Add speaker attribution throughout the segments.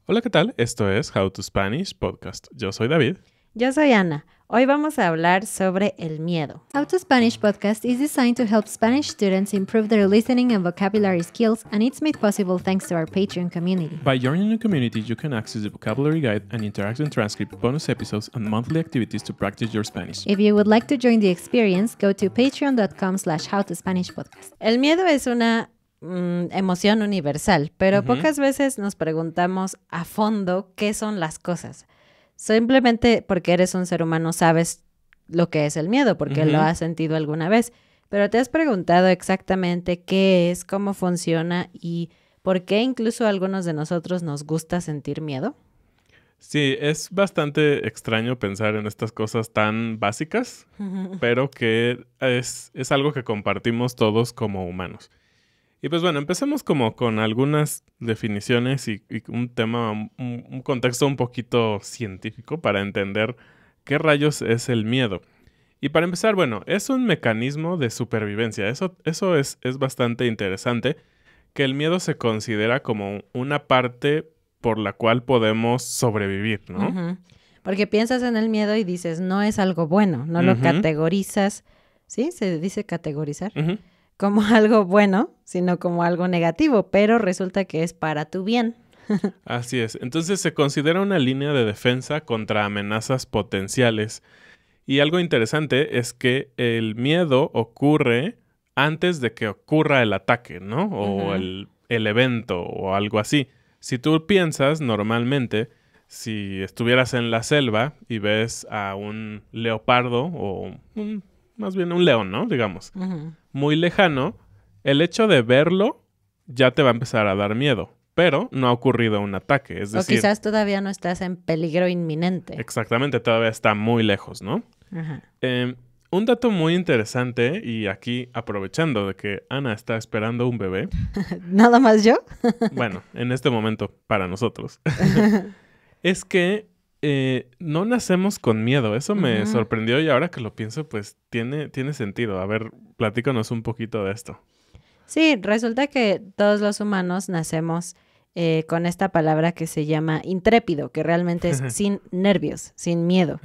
Speaker 1: Hola, ¿qué tal? Esto es How to Spanish Podcast. Yo soy David.
Speaker 2: Yo soy Ana. Hoy vamos a hablar sobre el miedo.
Speaker 3: How to Spanish podcast is designed to help Spanish students improve their listening and vocabulary skills, and it's made possible thanks to our Patreon community.
Speaker 1: By joining the community, you can access the vocabulary guide and interactive transcript, bonus episodes, and monthly activities to practice your Spanish.
Speaker 3: If you would like to join the experience, go to patreon.com/howtospanishpodcast.
Speaker 2: El miedo es una emoción universal, pero pocas veces nos preguntamos a fondo qué son las cosas. Simplemente porque eres un ser humano sabes lo que es el miedo, porque lo has sentido alguna vez, pero ¿te has preguntado exactamente qué es, cómo funciona y por qué incluso a algunos de nosotros nos gusta sentir miedo?
Speaker 1: Sí, es bastante extraño pensar en estas cosas tan básicas, pero que es algo que compartimos todos como humanos. Y pues bueno, empecemos como con algunas definiciones y un tema, un contexto un poquito científico para entender qué rayos es el miedo. Y para empezar, bueno, es un mecanismo de supervivencia. Eso es bastante interesante, que el miedo se considera como una parte por la cual podemos sobrevivir, ¿no?
Speaker 2: Porque piensas en el miedo y dices, no es algo bueno, no lo categorizas, ¿sí? Se dice categorizar. Como algo bueno, sino como algo negativo, pero resulta que es para tu bien.
Speaker 1: Así es. Entonces se considera una línea de defensa contra amenazas potenciales. Y algo interesante es que el miedo ocurre antes de que ocurra el ataque, ¿no? O el evento o algo así. Si tú piensas normalmente, si estuvieras en la selva y ves a un leopardo o más bien un león, ¿no? Digamos, muy lejano, el hecho de verlo ya te va a empezar a dar miedo, pero no ha ocurrido un ataque, es decir...
Speaker 2: O quizás todavía no estás en peligro inminente.
Speaker 1: Exactamente, todavía está muy lejos, ¿no? Un dato muy interesante, y aquí aprovechando de que Ana está esperando un bebé...
Speaker 2: ¿Nada más yo?
Speaker 1: Bueno, en este momento, para nosotros, es que no nacemos con miedo. Eso me sorprendió y ahora que lo pienso, pues tiene sentido. A ver, platícanos un poquito de esto.
Speaker 2: Sí, resulta que todos los humanos nacemos con esta palabra que se llama intrépido, que realmente es sin nervios, sin miedo.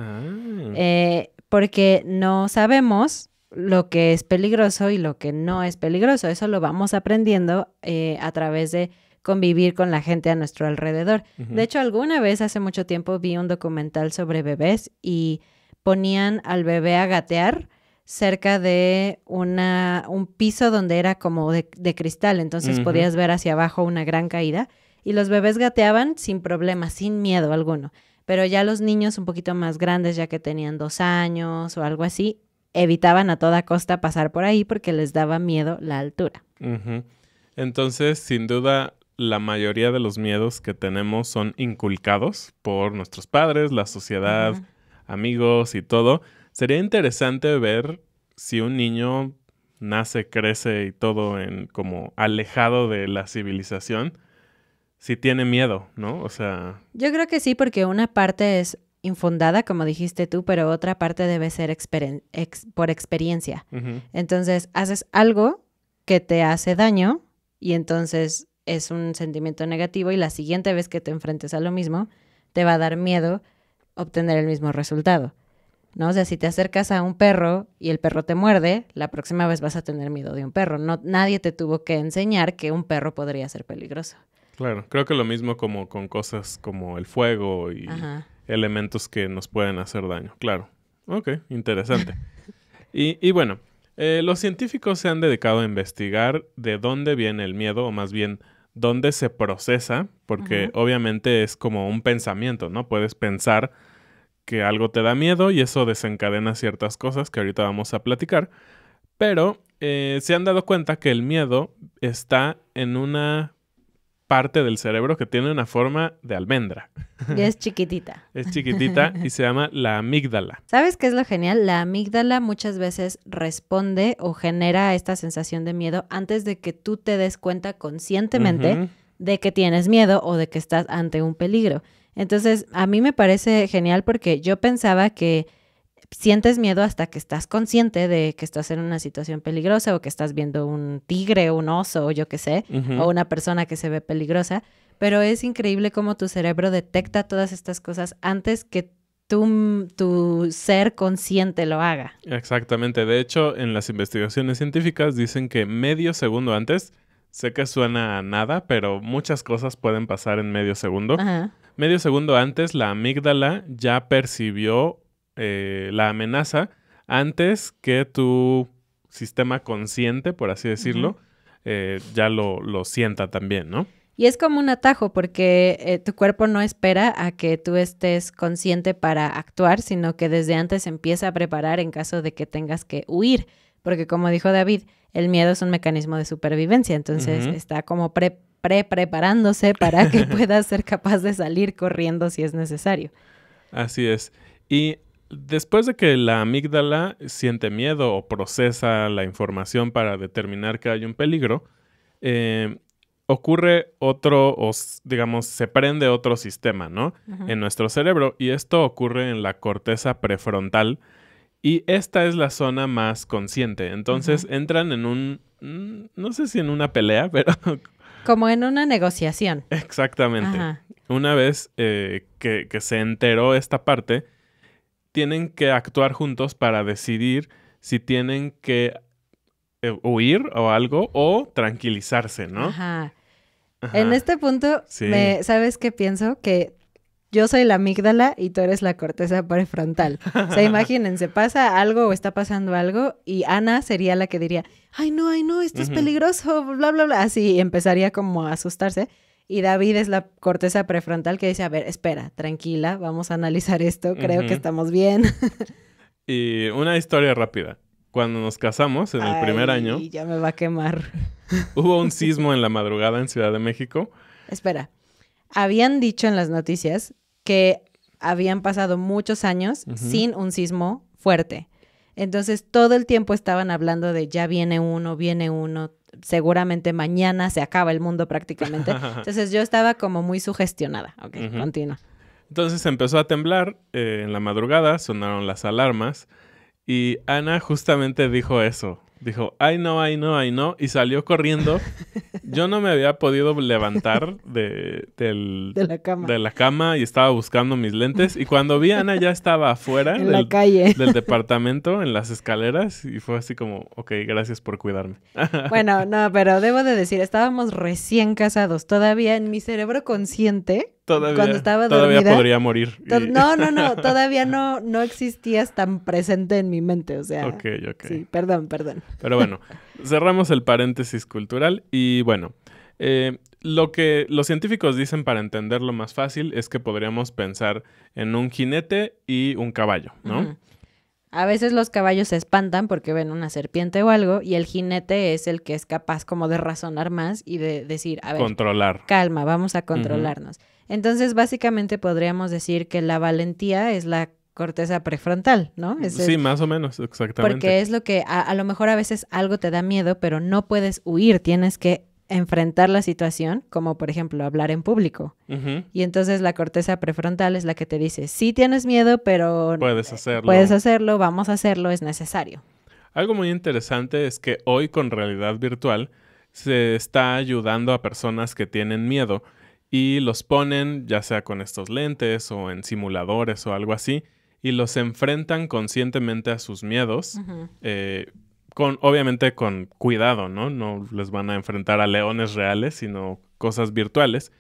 Speaker 2: Porque no sabemos lo que es peligroso y lo que no es peligroso. Eso lo vamos aprendiendo a través de convivir con la gente a nuestro alrededor. De hecho, alguna vez hace mucho tiempo vi un documental sobre bebés y ponían al bebé a gatear cerca de un piso donde era como de cristal, entonces podías ver hacia abajo una gran caída y los bebés gateaban sin problema, sin miedo alguno. Pero ya los niños un poquito más grandes, ya que tenían 2 años o algo así, evitaban a toda costa pasar por ahí porque les daba miedo la altura.
Speaker 1: Entonces, sin duda, la mayoría de los miedos que tenemos son inculcados por nuestros padres, la sociedad, amigos y todo. Sería interesante ver si un niño nace, crece y todo como alejado de la civilización, si tiene miedo, ¿no? O sea...
Speaker 2: Yo creo que sí, porque una parte es infundada, como dijiste tú, pero otra parte debe ser por experiencia. Entonces, haces algo que te hace daño y entonces es un sentimiento negativo y la siguiente vez que te enfrentes a lo mismo, te va a dar miedo obtener el mismo resultado, ¿no? O sea, si te acercas a un perro y el perro te muerde, la próxima vez vas a tener miedo de un perro. Nadie te tuvo que enseñar que un perro podría ser peligroso.
Speaker 1: Claro, creo que lo mismo como con cosas como el fuego y elementos que nos pueden hacer daño. Claro. Ok, interesante. y bueno, los científicos se han dedicado a investigar de dónde viene el miedo, o más bien dónde se procesa, porque obviamente es como un pensamiento, ¿no? Puedes pensar que algo te da miedo y eso desencadena ciertas cosas que ahorita vamos a platicar, pero se han dado cuenta que el miedo está en una parte del cerebro que tiene una forma de almendra.
Speaker 2: Y es chiquitita.
Speaker 1: Es chiquitita y se llama la amígdala.
Speaker 2: ¿Sabes qué es lo genial? La amígdala muchas veces responde o genera esta sensación de miedo antes de que tú te des cuenta conscientemente de que tienes miedo o de que estás ante un peligro. Entonces, a mí me parece genial porque yo pensaba que sientes miedo hasta que estás consciente de que estás en una situación peligrosa o que estás viendo un tigre, un oso o yo qué sé, o una persona que se ve peligrosa, pero es increíble cómo tu cerebro detecta todas estas cosas antes que tu ser consciente lo haga.
Speaker 1: Exactamente. De hecho, en las investigaciones científicas dicen que medio segundo antes, sé que suena a nada, pero muchas cosas pueden pasar en medio segundo.
Speaker 2: Ajá.
Speaker 1: Medio segundo antes, la amígdala ya percibió la amenaza antes que tu sistema consciente, por así decirlo, ya lo sienta también, ¿no?
Speaker 2: Y es como un atajo porque tu cuerpo no espera a que tú estés consciente para actuar, sino que desde antes empieza a preparar en caso de que tengas que huir. Porque como dijo David, el miedo es un mecanismo de supervivencia, entonces está como preparándose para que puedas ser capaz de salir corriendo si es necesario.
Speaker 1: Así es. Y después de que la amígdala siente miedo o procesa la información para determinar que hay un peligro, ocurre otro, o digamos, se prende otro sistema, ¿no? En nuestro cerebro, y esto ocurre en la corteza prefrontal, y esta es la zona más consciente. Entonces entran en no sé si en una pelea, pero...
Speaker 2: Como en una negociación.
Speaker 1: Exactamente.
Speaker 2: Ajá.
Speaker 1: Una vez que se enteró esta parte, tienen que actuar juntos para decidir si tienen que huir o algo o tranquilizarse, ¿no?
Speaker 2: Ajá. En este punto,
Speaker 1: Sí.
Speaker 2: ¿Sabes qué pienso? Que yo soy la amígdala y tú eres la corteza prefrontal. O sea, imagínense, pasa algo o está pasando algo y Ana sería la que diría, ay no, esto es peligroso, bla, bla, bla. Así empezaría como a asustarse. Y David es la corteza prefrontal que dice, a ver, espera, tranquila, vamos a analizar esto, creo que estamos bien.
Speaker 1: Y una historia rápida. Cuando nos casamos, en el primer año,
Speaker 2: ya me va a quemar.
Speaker 1: hubo un sismo en la madrugada en Ciudad de México.
Speaker 2: Espera, habían dicho en las noticias que habían pasado muchos años sin un sismo fuerte. Entonces, todo el tiempo estaban hablando de ya viene uno, seguramente mañana se acaba el mundo prácticamente. Entonces, yo estaba como muy sugestionada. Ok, continúa.
Speaker 1: Entonces empezó a temblar en la madrugada, sonaron las alarmas y Ana justamente dijo eso. Dijo, ay no, y salió corriendo. Yo no me había podido levantar de la cama y estaba buscando mis lentes. Y cuando vi a Ana ya estaba afuera
Speaker 2: en la calle
Speaker 1: del departamento, en las escaleras. Y fue así como, ok, gracias por cuidarme.
Speaker 2: Bueno, no, pero debo de decir, estábamos recién casados. Todavía en mi cerebro consciente, cuando estaba dormida...
Speaker 1: Todavía podría morir.
Speaker 2: No, todavía no existías tan presente en mi mente, o sea...
Speaker 1: Ok.
Speaker 2: Sí, perdón.
Speaker 1: Pero bueno, cerramos el paréntesis cultural y bueno, lo que los científicos dicen para entenderlo más fácil es que podríamos pensar en un jinete y un caballo, ¿no?
Speaker 2: A veces los caballos se espantan porque ven una serpiente o algo y el jinete es el que es capaz como de razonar más y de decir, a ver,
Speaker 1: controlar.
Speaker 2: Calma, vamos a controlarnos. Entonces, básicamente podríamos decir que la valentía es la corteza prefrontal, ¿no?
Speaker 1: Sí, más o menos, exactamente.
Speaker 2: Porque es lo que a lo mejor a veces algo te da miedo, pero no puedes huir, tienes que enfrentar la situación, como por ejemplo hablar en público. Y entonces la corteza prefrontal es la que te dice, sí tienes miedo, pero
Speaker 1: puedes hacerlo.
Speaker 2: Vamos a hacerlo, es necesario.
Speaker 1: Algo muy interesante es que hoy con realidad virtual se está ayudando a personas que tienen miedo y los ponen ya sea con estos lentes o en simuladores o algo así y los enfrentan conscientemente a sus miedos, obviamente con cuidado, ¿no? No les van a enfrentar a leones reales, sino cosas virtuales.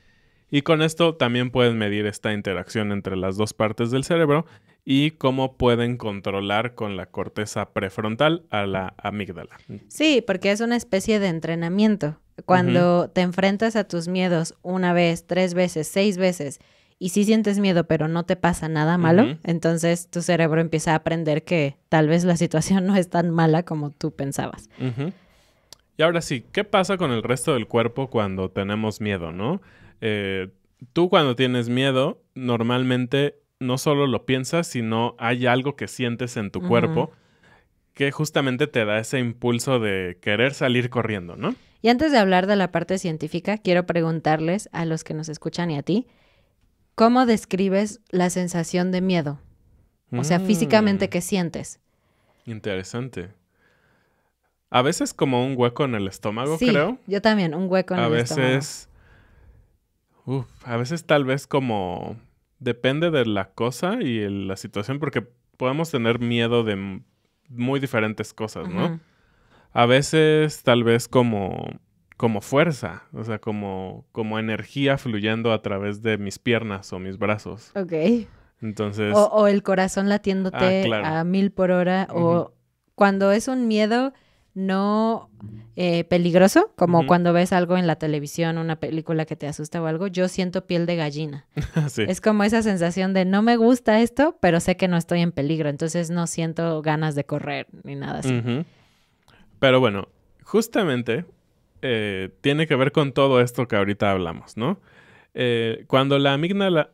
Speaker 1: Y con esto también pueden medir esta interacción entre las dos partes del cerebro y cómo pueden controlar con la corteza prefrontal a la amígdala.
Speaker 2: Sí, porque es una especie de entrenamiento. Cuando te enfrentas a tus miedos una vez, 3 veces, 6 veces, y sí sientes miedo, pero no te pasa nada malo, entonces tu cerebro empieza a aprender que tal vez la situación no es tan mala como tú pensabas.
Speaker 1: Y ahora sí, ¿qué pasa con el resto del cuerpo cuando tenemos miedo, no? Tú cuando tienes miedo, normalmente no solo lo piensas, sino hay algo que sientes en tu cuerpo que justamente te da ese impulso de querer salir corriendo, ¿no?
Speaker 2: Y antes de hablar de la parte científica, quiero preguntarles a los que nos escuchan y a ti, ¿cómo describes la sensación de miedo? O sea, físicamente, ¿qué sientes?
Speaker 1: Interesante. A veces como un hueco en el estómago,
Speaker 2: Sí,
Speaker 1: creo.
Speaker 2: yo también, un hueco en el estómago.
Speaker 1: A veces tal vez como... Depende de la cosa y la situación, porque podemos tener miedo de muy diferentes cosas, ¿no?
Speaker 2: Ujú.
Speaker 1: A veces tal vez como fuerza, o sea, como energía fluyendo a través de mis piernas o mis brazos.
Speaker 2: Ok.
Speaker 1: Entonces...
Speaker 2: O el corazón latiéndote
Speaker 1: claro.
Speaker 2: a 1000 por hora. O cuando es un miedo no peligroso, como cuando ves algo en la televisión, una película que te asusta o algo, yo siento piel de gallina.
Speaker 1: Sí.
Speaker 2: Es como esa sensación de no me gusta esto, pero sé que no estoy en peligro, entonces no siento ganas de correr ni nada así.
Speaker 1: Pero bueno, justamente tiene que ver con todo esto que ahorita hablamos, ¿no? Cuando la amígdala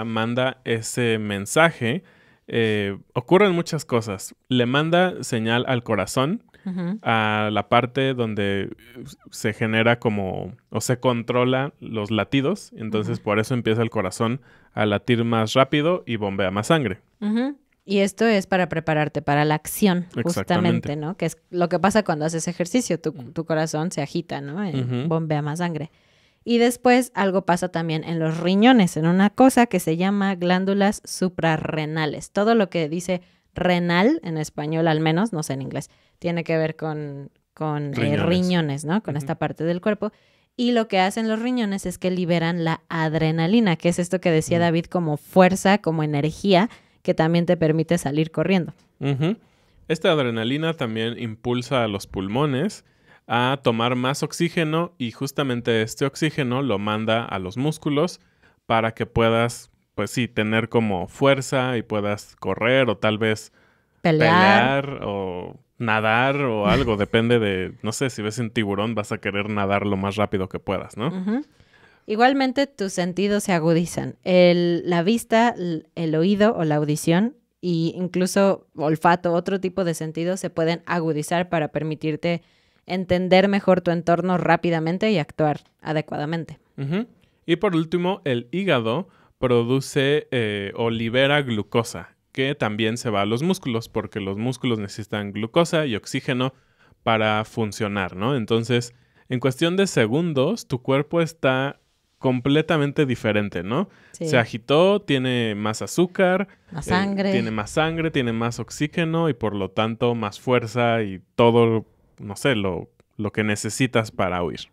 Speaker 1: manda ese mensaje, ocurren muchas cosas. Le manda señal al corazón, a la parte donde se genera o se controla los latidos. Entonces, por eso empieza el corazón a latir más rápido y bombea más sangre.
Speaker 2: Y esto es para prepararte para la acción, justamente, ¿no? Que es lo que pasa cuando haces ejercicio. Tu corazón se agita, ¿no? Bombea más sangre. Y después algo pasa también en los riñones, en una cosa que se llama glándulas suprarrenales. Todo lo que dice renal, en español al menos, no sé en inglés, tiene que ver con riñones, ¿no? Con esta parte del cuerpo. Y lo que hacen los riñones es que liberan la adrenalina, que es esto que decía David, como fuerza, como energía, que también te permite salir corriendo.
Speaker 1: Esta adrenalina también impulsa a los pulmones a tomar más oxígeno y justamente este oxígeno lo manda a los músculos para que puedas, pues sí, tener como fuerza y puedas correr o tal vez pelear o nadar o algo. Depende de, no sé, si ves un tiburón vas a querer nadar lo más rápido que puedas, ¿no?
Speaker 2: Igualmente tus sentidos se agudizan. La vista, el oído o la audición e incluso olfato, otro tipo de sentidos se pueden agudizar para permitirte entender mejor tu entorno rápidamente y actuar adecuadamente.
Speaker 1: Y por último, el hígado produce o libera glucosa, que también se va a los músculos, porque los músculos necesitan glucosa y oxígeno para funcionar, ¿no? Entonces, en cuestión de segundos, tu cuerpo está completamente diferente, ¿no? Sí. Se agitó, tiene más azúcar,
Speaker 2: más sangre.
Speaker 1: Tiene más sangre, tiene más oxígeno y por lo tanto más fuerza y todo, no sé, lo que necesitas para huir.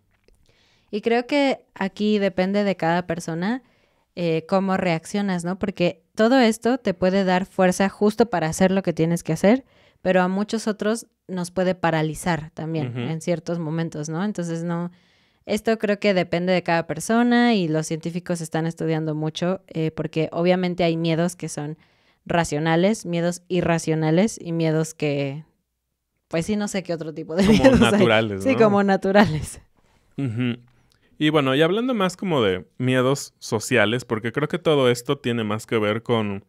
Speaker 2: Y creo que aquí depende de cada persona cómo reaccionas, ¿no? Porque todo esto te puede dar fuerza justo para hacer lo que tienes que hacer, pero a muchos otros nos puede paralizar también en ciertos momentos, ¿no? Entonces, esto creo que depende de cada persona y los científicos están estudiando mucho porque obviamente hay miedos que son racionales, miedos irracionales y miedos que, pues sí, no sé qué otro tipo de
Speaker 1: como
Speaker 2: miedos
Speaker 1: naturales,
Speaker 2: hay.
Speaker 1: ¿no?
Speaker 2: Sí, como naturales.
Speaker 1: Y bueno, y hablando más como de miedos sociales, porque creo que todo esto tiene más que ver con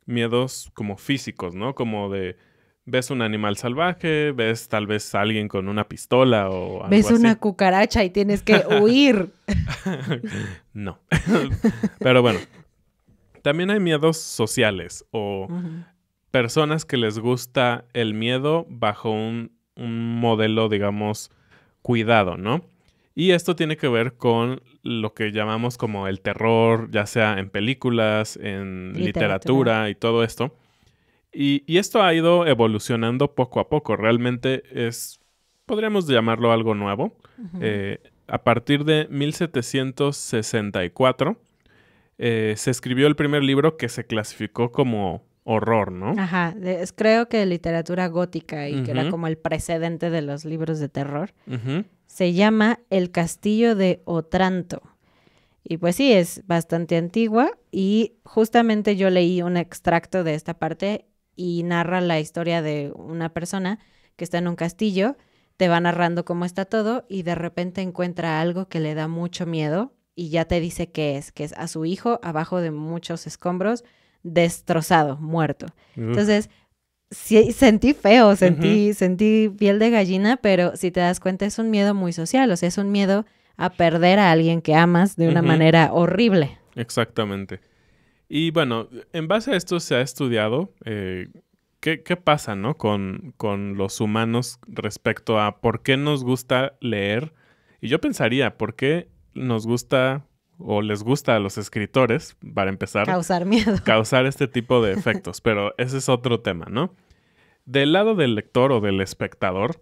Speaker 1: miedos como físicos, ¿no? Como de ves un animal salvaje, ves tal vez a alguien con una pistola o algo
Speaker 2: ves
Speaker 1: así.
Speaker 2: Una cucaracha y tienes que huir.
Speaker 1: No. Pero bueno, también hay miedos sociales o personas que les gusta el miedo bajo un modelo, digamos, cuidado, ¿no? Y esto tiene que ver con lo que llamamos como el terror, ya sea en películas, en literatura y todo esto. Y esto ha ido evolucionando poco a poco. Realmente podríamos llamarlo algo nuevo. A partir de 1764 se escribió el primer libro que se clasificó como horror, ¿no?
Speaker 2: Ajá, creo que literatura gótica y que era como el precedente de los libros de terror. Se llama El Castillo de Otranto. Y pues sí, es bastante antigua y justamente yo leí un extracto de esta parte y narra la historia de una persona que está en un castillo, te va narrando cómo está todo y de repente encuentra algo que le da mucho miedo y ya te dice que es a su hijo abajo de muchos escombros, destrozado, muerto. Entonces, sí, sentí feo, sentí piel de gallina, pero si te das cuenta es un miedo muy social, o sea, es un miedo a perder a alguien que amas de una manera horrible.
Speaker 1: Exactamente. Y bueno, en base a esto se ha estudiado qué pasa, ¿no? Con los humanos respecto a por qué nos gusta leer. Y yo pensaría, ¿por qué nos gusta o les gusta a los escritores, para empezar,
Speaker 2: causar miedo?
Speaker 1: Causar este tipo de efectos. Pero ese es otro tema, ¿no? Del lado del lector o del espectador,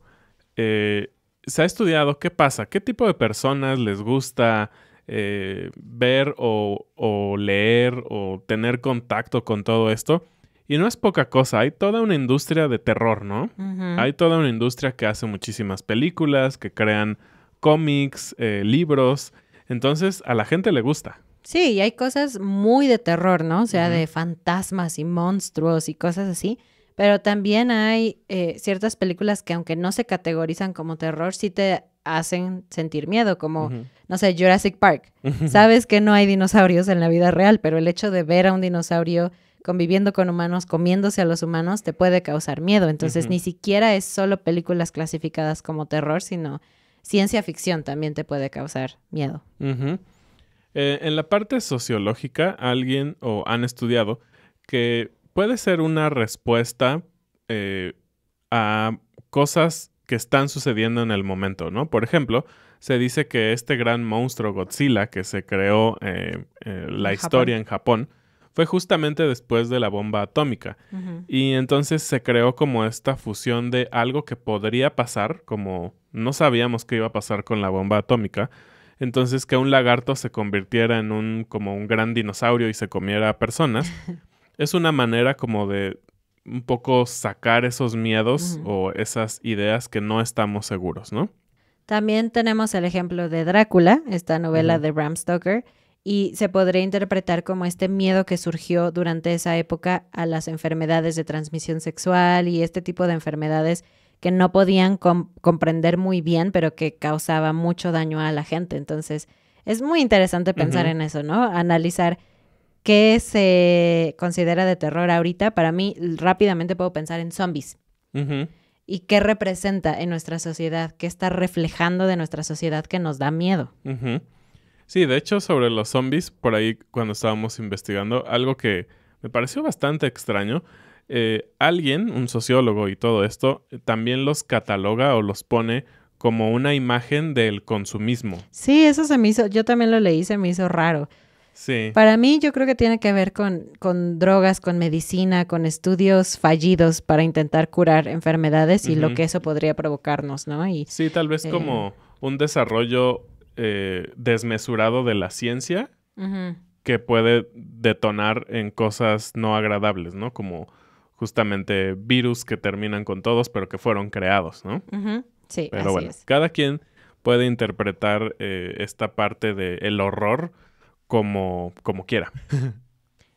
Speaker 1: se ha estudiado qué pasa, qué tipo de personas les gusta ver o leer o tener contacto con todo esto. Y no es poca cosa, hay toda una industria de terror, ¿no?
Speaker 2: Uh-huh.
Speaker 1: Hay toda una industria que hace muchísimas películas, que crean cómics, libros. Entonces, a la gente le gusta.
Speaker 2: Sí, y hay cosas muy de terror, ¿no? O sea,
Speaker 1: Uh-huh.
Speaker 2: de fantasmas y monstruos y cosas así. Pero también hay ciertas películas que aunque no se categorizan como terror, sí te hacen sentir miedo, como,
Speaker 1: Uh-huh.
Speaker 2: no sé, Jurassic Park. Sabes que no hay dinosaurios en la vida real, pero el hecho de ver a un dinosaurio conviviendo con humanos, comiéndose a los humanos, te puede causar miedo. Entonces,
Speaker 1: Uh-huh.
Speaker 2: ni siquiera es solo películas clasificadas como terror, sino ciencia ficción también te puede causar miedo.
Speaker 1: Uh-huh. En la parte sociológica, alguien o han estudiado que puede ser una respuesta a cosas que están sucediendo en el momento, ¿no? Por ejemplo, se dice que este gran monstruo Godzilla que se creó la historia en Japón fue justamente después de la bomba atómica.
Speaker 2: Uh-huh.
Speaker 1: Y entonces se creó como esta fusión de algo que podría pasar, como no sabíamos qué iba a pasar con la bomba atómica. Entonces que un lagarto se convirtiera en como un gran dinosaurio y se comiera a personas, es una manera como de un poco sacar esos miedos
Speaker 2: Uh-huh.
Speaker 1: o esas ideas que no estamos seguros, ¿no?
Speaker 2: También tenemos el ejemplo de Drácula, esta novela
Speaker 1: Uh-huh.
Speaker 2: de Bram Stoker, y se podría interpretar como este miedo que surgió durante esa época a las enfermedades de transmisión sexual y este tipo de enfermedades que no podían comprender muy bien, pero que causaba mucho daño a la gente. Entonces, es muy interesante pensar
Speaker 1: Uh-huh.
Speaker 2: en eso, ¿no? Analizar qué se considera de terror ahorita. Para mí, rápidamente puedo pensar en zombies.
Speaker 1: Uh-huh.
Speaker 2: ¿Y qué representa en nuestra sociedad? ¿Qué está reflejando de nuestra sociedad que nos da miedo?
Speaker 1: Uh-huh. Sí, de hecho, sobre los zombies, por ahí cuando estábamos investigando, algo que me pareció bastante extraño, alguien, un sociólogo y todo esto, también los cataloga o los pone como una imagen del consumismo.
Speaker 2: Sí, eso se me hizo, yo también lo leí, se me hizo raro.
Speaker 1: Sí.
Speaker 2: Para mí yo creo que tiene que ver con drogas, con medicina, con estudios fallidos para intentar curar enfermedades y lo
Speaker 1: Uh-huh.
Speaker 2: que eso podría provocarnos, ¿no? Y
Speaker 1: Sí, tal vez como un desarrollo desmesurado de la ciencia
Speaker 2: uh-huh.
Speaker 1: que puede detonar en cosas no agradables, ¿no? Como justamente virus que terminan con todos, pero que fueron creados, ¿no?
Speaker 2: Uh-huh. Sí,
Speaker 1: Pero
Speaker 2: así
Speaker 1: bueno,
Speaker 2: es.
Speaker 1: cada quien puede interpretar esta parte del horror como quiera.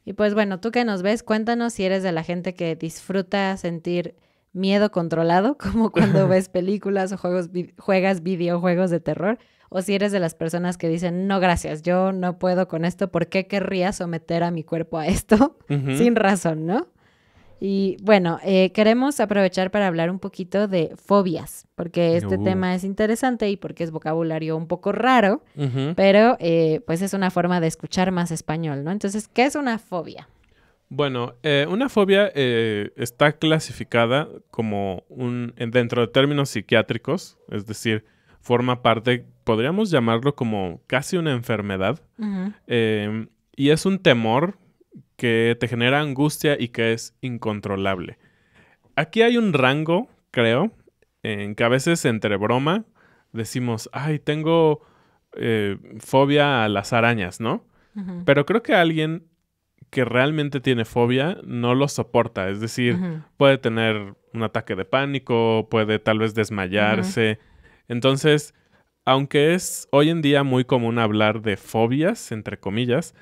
Speaker 2: Y pues bueno, tú que nos ves, cuéntanos si eres de la gente que disfruta sentir miedo controlado, como cuando ves películas o juegas videojuegos de terror, o si eres de las personas que dicen, no gracias, yo no puedo con esto, ¿por qué querría someter a mi cuerpo a esto?
Speaker 1: Uh-huh.
Speaker 2: Sin razón, ¿no? Y bueno, queremos aprovechar para hablar un poquito de fobias, porque este tema es interesante y porque es vocabulario un poco raro,
Speaker 1: Uh-huh.
Speaker 2: pero pues es una forma de escuchar más español, ¿no? Entonces, ¿qué es una fobia?
Speaker 1: Bueno, una fobia está clasificada como dentro de términos psiquiátricos, es decir, forma parte, podríamos llamarlo como casi una enfermedad,
Speaker 2: Uh-huh.
Speaker 1: y es un temor que te genera angustia y que es incontrolable. Aquí hay un rango, creo, en que a veces entre broma decimos, ay, tengo fobia a las arañas, ¿no?
Speaker 2: Uh-huh.
Speaker 1: Pero creo que alguien que realmente tiene fobia no lo soporta. Es decir,
Speaker 2: Uh-huh.
Speaker 1: puede tener un ataque de pánico, puede tal vez desmayarse. Entonces, aunque es hoy en día muy común hablar de fobias, entre comillas,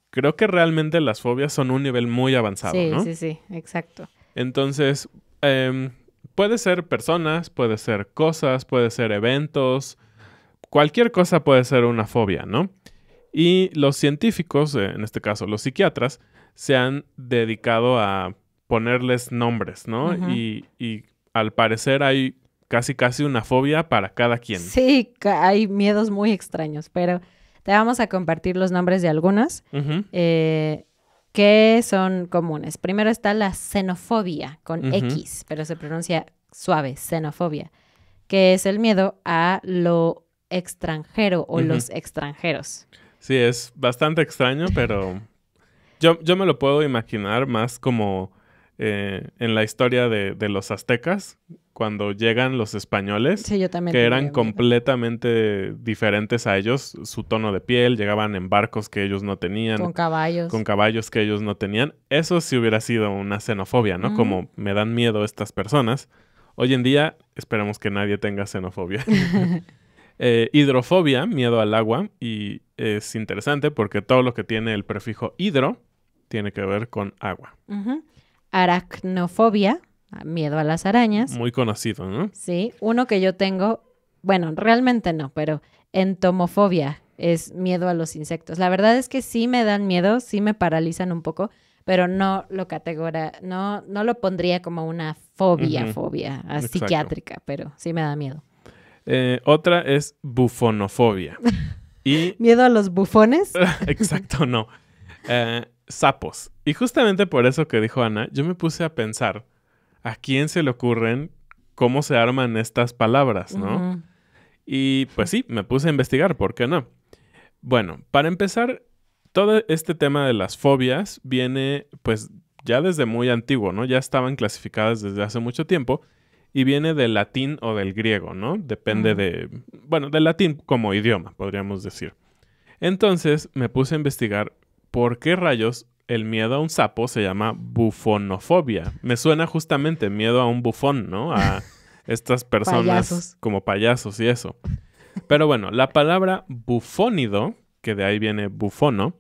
Speaker 1: creo que realmente las fobias son un nivel muy avanzado,
Speaker 2: Sí,
Speaker 1: ¿no?
Speaker 2: sí, exacto.
Speaker 1: Entonces, puede ser personas, puede ser cosas, puede ser eventos, cualquier cosa puede ser una fobia, ¿no? Y los científicos, en este caso los psiquiatras, se han dedicado a ponerles nombres, ¿no?
Speaker 2: Uh-huh.
Speaker 1: Y al parecer hay casi una fobia para cada quien.
Speaker 2: Sí, hay miedos muy extraños, pero te vamos a compartir los nombres de algunos.
Speaker 1: Uh-huh.
Speaker 2: que son comunes. Primero está la xenofobia con X, pero se pronuncia suave, xenofobia, que es el miedo a lo extranjero o los extranjeros.
Speaker 1: Sí, es bastante extraño, pero yo me lo puedo imaginar más como en la historia de los aztecas, cuando llegan los españoles,
Speaker 2: sí, yo también
Speaker 1: que eran completamente diferentes a ellos, su tono de piel, llegaban en barcos que ellos no tenían.
Speaker 2: Con caballos
Speaker 1: que ellos no tenían. Eso sí hubiera sido una xenofobia, ¿no? Como me dan miedo estas personas. Hoy en día, esperemos que nadie tenga xenofobia. Hidrofobia, miedo al agua, y es interesante porque todo lo que tiene el prefijo hidro tiene que ver con agua.
Speaker 2: Aracnofobia, miedo a las arañas.
Speaker 1: Muy conocido, ¿no?
Speaker 2: Sí, uno que yo tengo, bueno, realmente no, pero entomofobia es miedo a los insectos. La verdad es que sí me dan miedo, sí me paralizan un poco, pero no lo pondría como una fobia psiquiátrica, pero sí me da miedo.
Speaker 1: Otra es bufonofobia.
Speaker 2: ¿Miedo a los bufones?
Speaker 1: Exacto, no. Sapos. Y justamente por eso que dijo Ana, yo me puse a pensar a quién se le ocurren cómo se arman estas palabras, ¿no? Y pues sí, me puse a investigar, ¿por qué no? Bueno, para empezar, todo este tema de las fobias viene pues ya desde muy antiguo, ¿no? Ya estaban clasificadas desde hace mucho tiempo y viene del latín o del griego, ¿no? Depende del latín como idioma, podríamos decir. Entonces me puse a investigar por qué rayos el miedo a un sapo se llama bufonofobia. Me suena justamente miedo a un bufón, ¿no? A estas personas como payasos y eso. Pero bueno, la palabra bufónido, que de ahí viene bufono,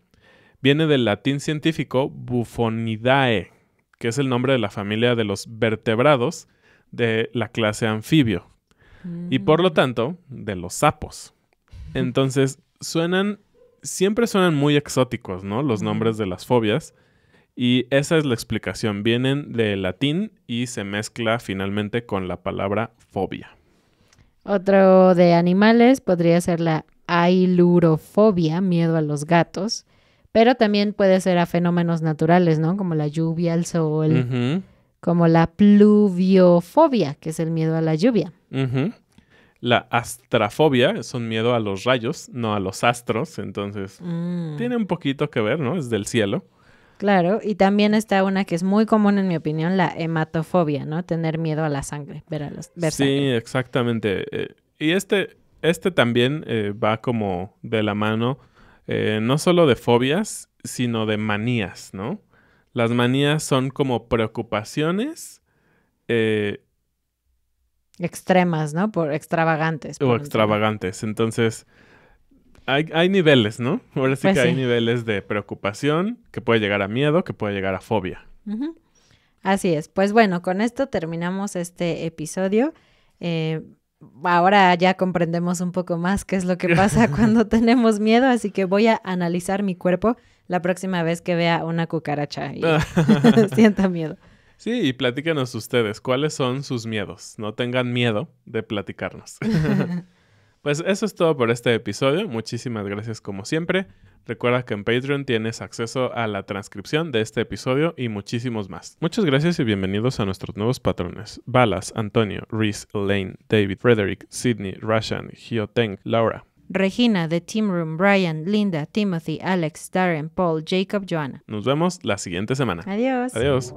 Speaker 1: viene del latín científico Bufonidae, que es el nombre de la familia de los vertebrados de la clase anfibio. Y por lo tanto, de los sapos. Entonces, siempre suenan muy exóticos, ¿no? Los nombres de las fobias. Y esa es la explicación. Vienen del latín y se mezcla finalmente con la palabra fobia.
Speaker 2: Otro de animales podría ser la ailurofobia, miedo a los gatos. Pero también puede ser a fenómenos naturales, ¿no? Como la lluvia, el sol. Como la pluviofobia, que es el miedo a la lluvia.
Speaker 1: La astrafobia es un miedo a los rayos, no a los astros. Entonces, tiene un poquito que ver, ¿no? Es del cielo.
Speaker 2: Claro, y también está una que es muy común, en mi opinión, la hematofobia, ¿no? Tener miedo a la sangre, ver
Speaker 1: sí,
Speaker 2: sangre.
Speaker 1: Exactamente. Y este también va como de la mano, no solo de fobias, sino de manías, ¿no? Las manías son como preocupaciones
Speaker 2: extremas, ¿no? Extravagantes.
Speaker 1: O extravagantes. Entonces, hay niveles, ¿no? Ahora sí que hay niveles de preocupación, que puede llegar a miedo, que puede llegar a fobia.
Speaker 2: Así es. Pues bueno, con esto terminamos este episodio. Ahora ya comprendemos un poco más qué es lo que pasa cuando tenemos miedo, así que voy a analizar mi cuerpo la próxima vez que vea una cucaracha y sienta miedo.
Speaker 1: Sí, y platíquenos ustedes, ¿cuáles son sus miedos? No tengan miedo de platicarnos. Pues eso es todo por este episodio. Muchísimas gracias como siempre. Recuerda que en Patreon tienes acceso a la transcripción de este episodio y muchísimos más. Muchas gracias y bienvenidos a nuestros nuevos patrones. Balas, Antonio, Reese, Elaine, David, Frederick, Sidney, Rashan, Hioteng, Laura.
Speaker 2: Regina, The Team Room, Brian, Linda, Timothy, Alex, Darren, Paul, Jacob, Joanna.
Speaker 1: Nos vemos la siguiente semana.
Speaker 2: Adiós.
Speaker 1: Adiós.